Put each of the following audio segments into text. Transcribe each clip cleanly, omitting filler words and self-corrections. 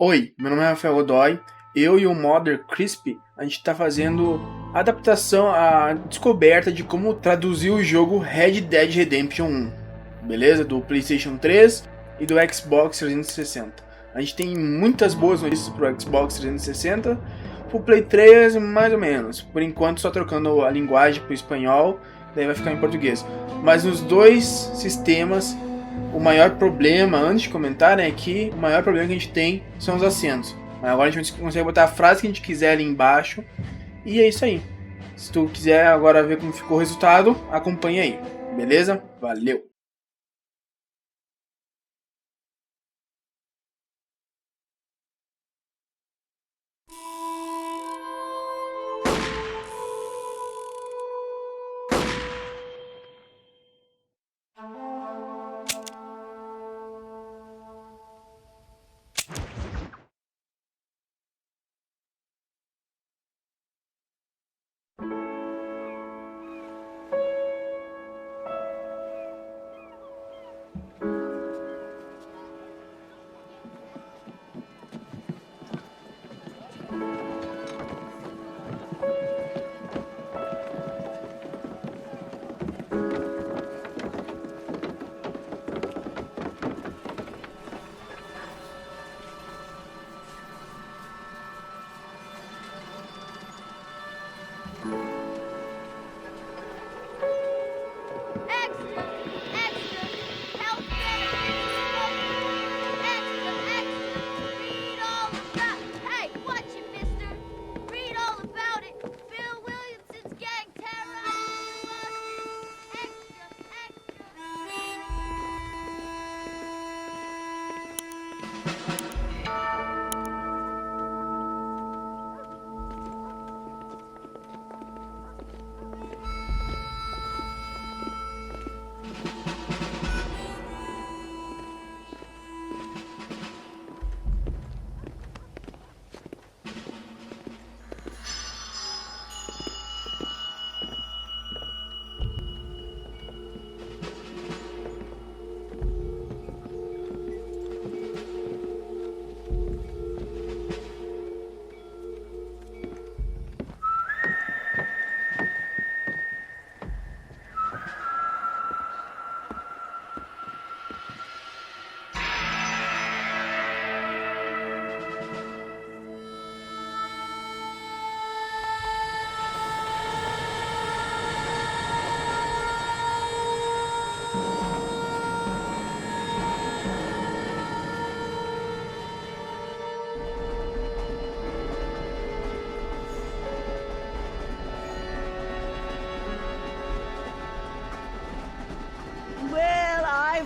Oi, meu nome é Rafael Godoy. Eu e o modder Krisp, a gente está fazendo a adaptação, a descoberta de como traduzir o jogo Red Dead Redemption 1, beleza? Do PlayStation 3 e do Xbox 360. A gente tem muitas boas notícias para o Xbox 360, para o Play 3 mais ou menos. Por enquanto só trocando a linguagem para o espanhol, daí vai ficar em português. Mas nos dois sistemas, o maior problema, antes de comentar, é que o maior problema que a gente tem são os acentos. Mas agora a gente consegue botar a frase que a gente quiser ali embaixo. E é isso aí. Se tu quiser agora ver como ficou o resultado, acompanha aí. Beleza? Valeu!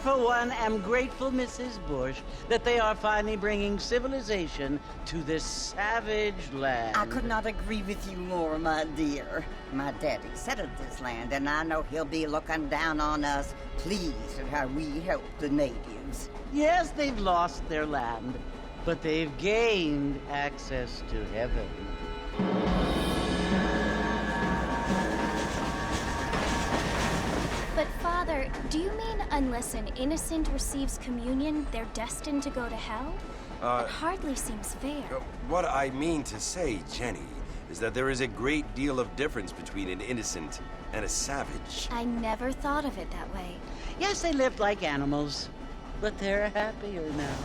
For one, am grateful, Mrs. Bush, that they are finally bringing civilization to this savage land. I could not agree with you more, my dear. My daddy settled this land, and I know he'll be looking down on us, pleased at how we help the natives. Yes, they've lost their land, but they've gained access to heaven. But Father, do you mean unless an innocent receives communion, they're destined to go to hell? It hardly seems fair. What I mean to say, Jenny, is that there is a great deal of difference between an innocent and a savage. I never thought of it that way. Yes, they lived like animals, but they're happier now.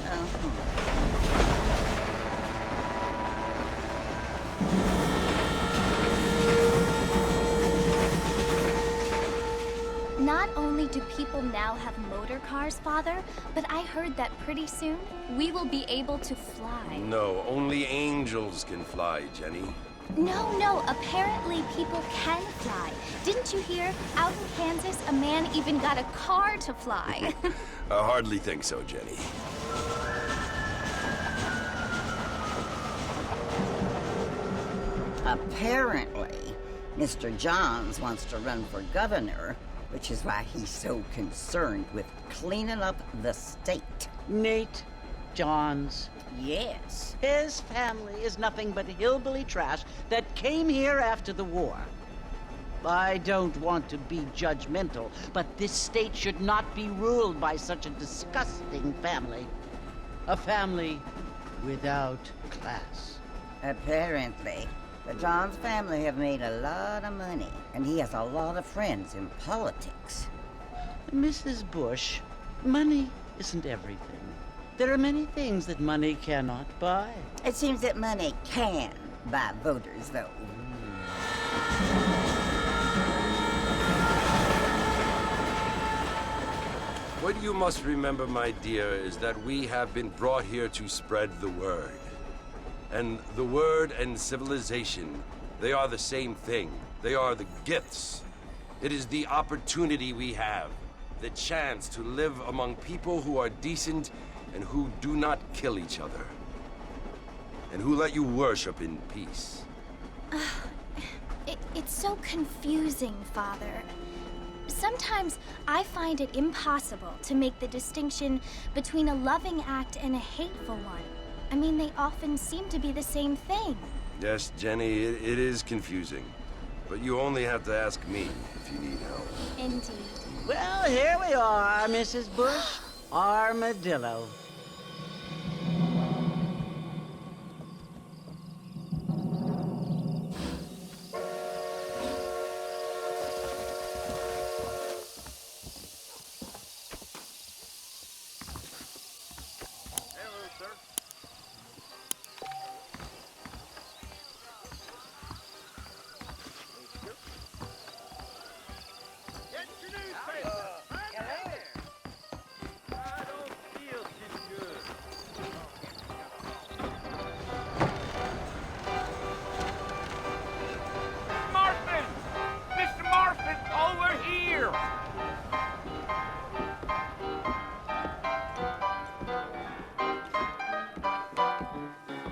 Not only do people now have motor cars, Father, but I heard that pretty soon we will be able to fly. No, only angels can fly, Jenny. No, apparently people can fly. Didn't you hear? Out in Kansas, a man even got a car to fly. I hardly think so, Jenny. Apparently, Mr. Johns wants to run for governor, which is why he's so concerned with cleaning up the state. Nate Johns. Yes. His family is nothing but hillbilly trash that came here after the war. I don't want to be judgmental, but this state should not be ruled by such a disgusting family. A family without class. Apparently. The John's family have made a lot of money, and he has a lot of friends in politics. Mrs. Bush, money isn't everything. There are many things that money cannot buy. It seems that money can buy voters, though. What you must remember, my dear, is that we have been brought here to spread the word. And the word and civilization, they are the same thing. They are the gifts. It is the opportunity we have, the chance to live among people who are decent and who do not kill each other. And who let you worship in peace. It's so confusing, Father. Sometimes I find it impossible to make the distinction between a loving act and a hateful one. I mean, they often seem to be the same thing. Yes, Jenny, it is confusing. But you only have to ask me if you need help. Indeed. Well, here we are, Mrs. Bush. Armadillo.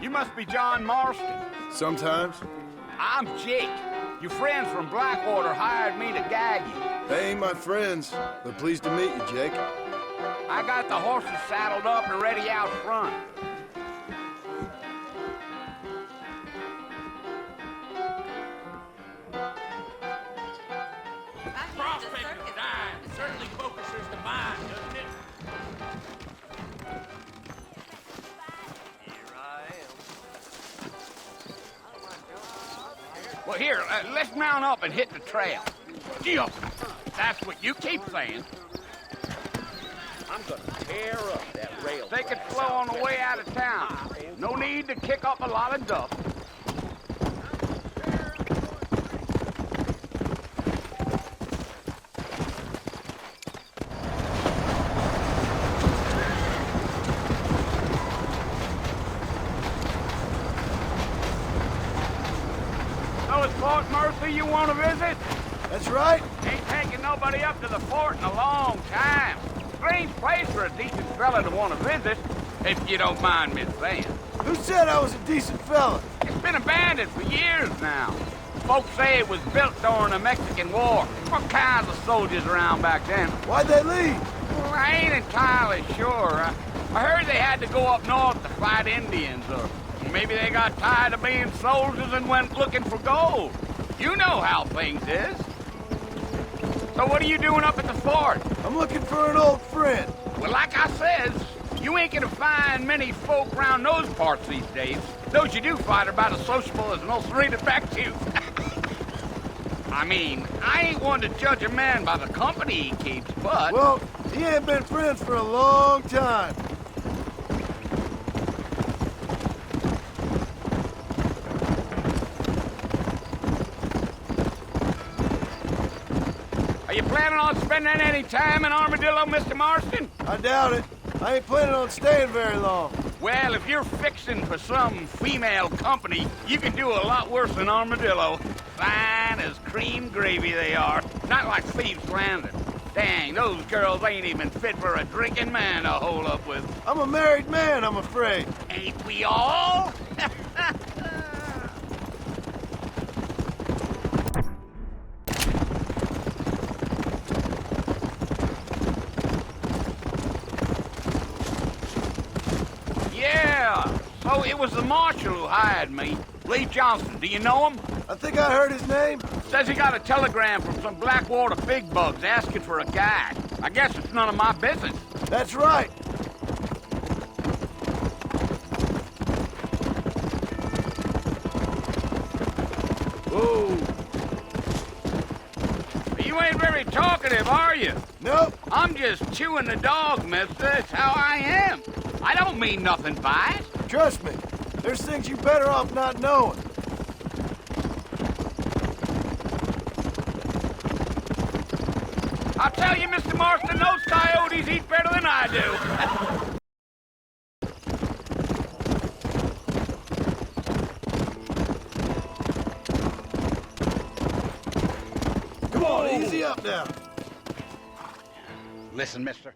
You must be John Marston. Sometimes. I'm Jake. Your friends from Blackwater hired me to gag you. They ain't my friends, but pleased to meet you, Jake. I got the horses saddled up and ready out front. Prospect of dying certainly focuses the mind, doesn't it? Here I am. Well, here, let's mount up and hit the trail. Gee, that's what you keep saying. I'm gonna tear up that rail. Take it slow on the way out of town. No need to kick up a lot of dust. So it's Fort Mercy you want to visit? That's right. Ain't taking nobody up to the fort in a long time. Strange place for a decent fella to want to visit, if you don't mind me saying. Who said I was a decent fella? It's been abandoned for years now. Folks say it was built during the Mexican War. What kinds of soldiers around back then? Why'd they leave? Well, I ain't entirely sure. I heard they had to go up north to fight Indians, or maybe they got tired of being soldiers and went looking for gold. You know how things is. So what are you doing up at the fort? I'm looking for an old friend. Well, like I says, you ain't gonna find many folk around those parts these days. Those you do find are about as sociable as an ulcerated back tooth. I mean, I ain't one to judge a man by the company he keeps, but... Well, he ain't been friends for a long time. Are you planning on spending any time in Armadillo, Mr. Marston? I doubt it. I ain't planning on staying very long. Well, if you're fixing for some female company, you can do a lot worse than Armadillo. Fine as cream gravy they are. Not like Thieves' Landing. Dang, those girls ain't even fit for a drinking man to hole up with. I'm a married man, I'm afraid. Ain't we all? Yeah, so it was the marshal who hired me. Lee Johnson, do you know him? I think I heard his name. Says he got a telegram from some Blackwater big bugs asking for a guy. I guess it's none of my business. That's right. Whoa. You ain't very talkative, are you? Nope. I'm just chewing the dog, mister. That's how I am. I don't mean nothing by it. Trust me. There's things you better off not knowing. I'll tell you, Mr. Marston, those coyotes eat better than I do. Come on, easy up now. Listen, mister.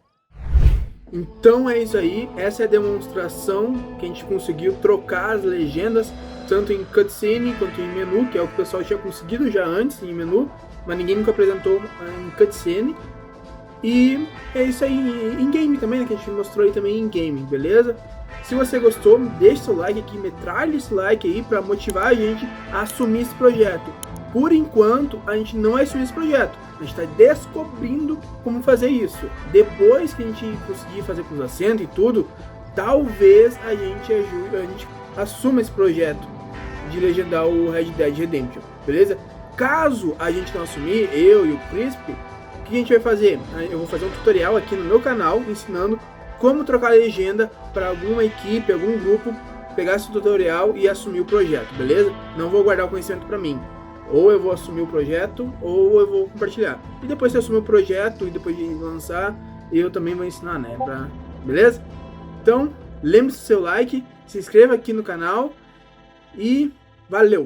Então é isso aí, essa é a demonstração que a gente conseguiu trocar as legendas, tanto em cutscene quanto em menu, que é o que o pessoal tinha conseguido já antes em menu, mas ninguém nunca apresentou em cutscene. E é isso aí em game também, né, que a gente mostrou aí também em game, beleza? Se você gostou, deixa seu like aqui, metralha esse like aí para motivar a gente a assumir esse projeto. Por enquanto, a gente não vai assumir esse projeto, a gente está descobrindo como fazer isso. Depois que a gente conseguir fazer com os acentos e tudo, talvez a gente assuma esse projeto de legendar o Red Dead Redemption, beleza? Caso a gente não assumir, eu e o Krisp, o que a gente vai fazer? Eu vou fazer um tutorial aqui no meu canal ensinando como trocar legenda para alguma equipe, algum grupo, pegar esse tutorial e assumir o projeto, beleza? Não vou guardar o conhecimento para mim. Ou eu vou assumir o projeto, ou eu vou compartilhar. E depois que eu assumir o projeto, e depois de lançar, eu também vou ensinar, né? Beleza? Então, lembre-se do seu like, se inscreva aqui no canal e valeu!